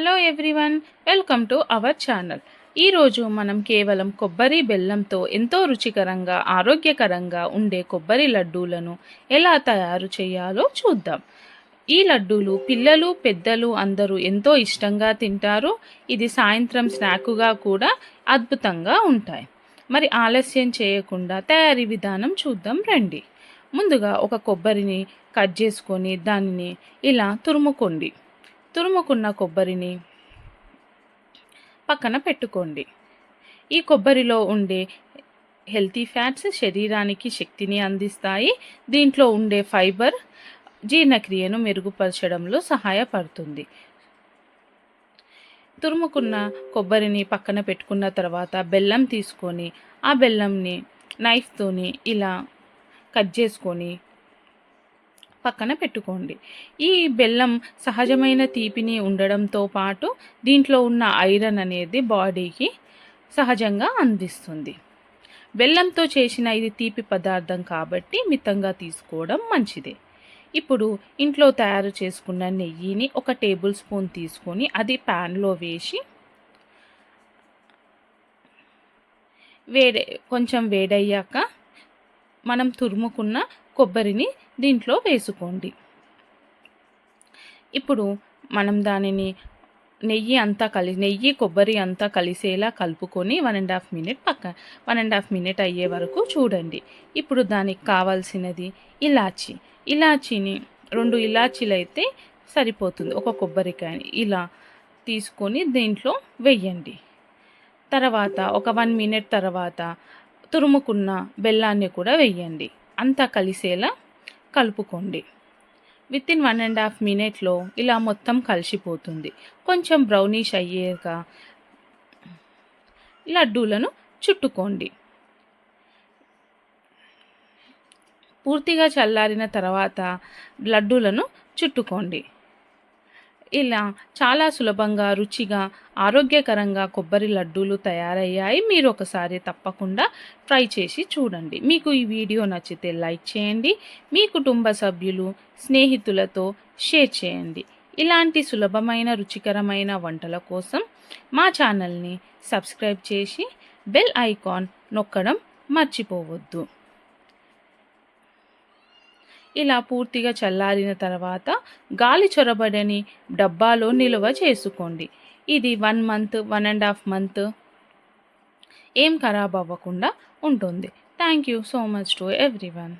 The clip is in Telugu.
Hello everyone, welcome to our channel. ఈరోజు మనం కేవలం కొబ్బరి బెల్లంతో ఎంతో రుచికరంగా ఆరోగ్యకరంగా ఉండే కొబ్బరి లడ్డూలను ఎలా తయారు చేయాలో చూద్దాం. ఈ లడ్డూలు పిల్లలు పెద్దలు అందరూ ఎంతో ఇష్టంగా తింటారు. ఇది సాయంత్రం స్నాక్గా కూడా అద్భుతంగా ఉంటాయి. మరి ఆలస్యం చేయకుండా తయారీ విధానం చూద్దాం రండి. ముందుగా ఒక కొబ్బరిని కట్ చేసుకొని దానిని ఇలా తురుముకోండి. తురుముకున్న కొబ్బరిని పక్కన పెట్టుకోండి. ఈ కొబ్బరిలో ఉండే హెల్తీ ఫ్యాట్స్ శరీరానికి శక్తిని అందిస్తాయి. దీంట్లో ఉండే ఫైబర్ జీర్ణక్రియను మెరుగుపరచడంలో సహాయపడుతుంది. తురుముకున్న కొబ్బరిని పక్కన పెట్టుకున్న తర్వాత బెల్లం తీసుకొని ఆ బెల్లంని నైఫ్తోని ఇలా కట్ చేసుకొని పక్కన పెట్టుకోండి. ఈ బెల్లం సహజమైన తీపిని ఉండడంతో పాటు దీంట్లో ఉన్న ఐరన్ అనేది బాడీకి సహజంగా అందిస్తుంది. బెల్లంతో చేసిన ఇది తీపి పదార్థం కాబట్టి మితంగా తీసుకోవడం మంచిదే. ఇప్పుడు ఇంట్లో తయారు చేసుకున్న నెయ్యిని 1 టేబుల్ స్పూన్ తీసుకొని అది ప్యాన్లో వేసి కొంచెం వేడయ్యాక మనం తురుముకున్న కొబ్బరిని దీంట్లో వేసుకోండి. ఇప్పుడు మనం దానిని నెయ్యి కొబ్బరి అంతా కలిసేలా కలుపుకొని 1.5 మినిట్ అయ్యే వరకు చూడండి. ఇప్పుడు దానికి కావాల్సినది ఇలాచీని 2 ఇలాచీలు అయితే సరిపోతుంది. ఒక కొబ్బరికాయని ఇలా తీసుకొని దీంట్లో వెయ్యండి. తర్వాత ఒక 1 మినిట్ తర్వాత తురుముకున్న బెల్లాన్ని కూడా వెయ్యండి. అంతా కలిసేలా కలుపుకోండి. వితిన్ 1.5 మినిట్లో ఇలా మొత్తం కలిసిపోతుంది. కొంచెం బ్రౌనిష్ అయ్యాక లడ్డూలను చుట్టుకోండి. పూర్తిగా చల్లారిన తర్వాత లడ్డూలను చుట్టుకోండి. ఇలా చాలా సులభంగా రుచిగా ఆరోగ్యకరంగా కొబ్బరి లడ్డూలు తయారయ్యాయి. మీరు ఒకసారి తప్పకుండా ట్రై చేసి చూడండి. మీకు ఈ వీడియో నచ్చితే లైక్ చేయండి. మీ కుటుంబ సభ్యులు స్నేహితులతో షేర్ చేయండి. ఇలాంటి సులభమైన రుచికరమైన వంటల కోసం మా ఛానల్ని సబ్స్క్రైబ్ చేసి బెల్ ఐకాన్ నొక్కడం మర్చిపోవద్దు. ఇలా పూర్తిగా చల్లారిన తర్వాత గాలి చొరబడని డబ్బాలో నిల్వ చేసుకోండి. ఇది 1 మంత్ 1.5 మంత్ ఏం ఖరాబ్ అవ్వకుండా ఉంటుంది. Thank you so much to everyone.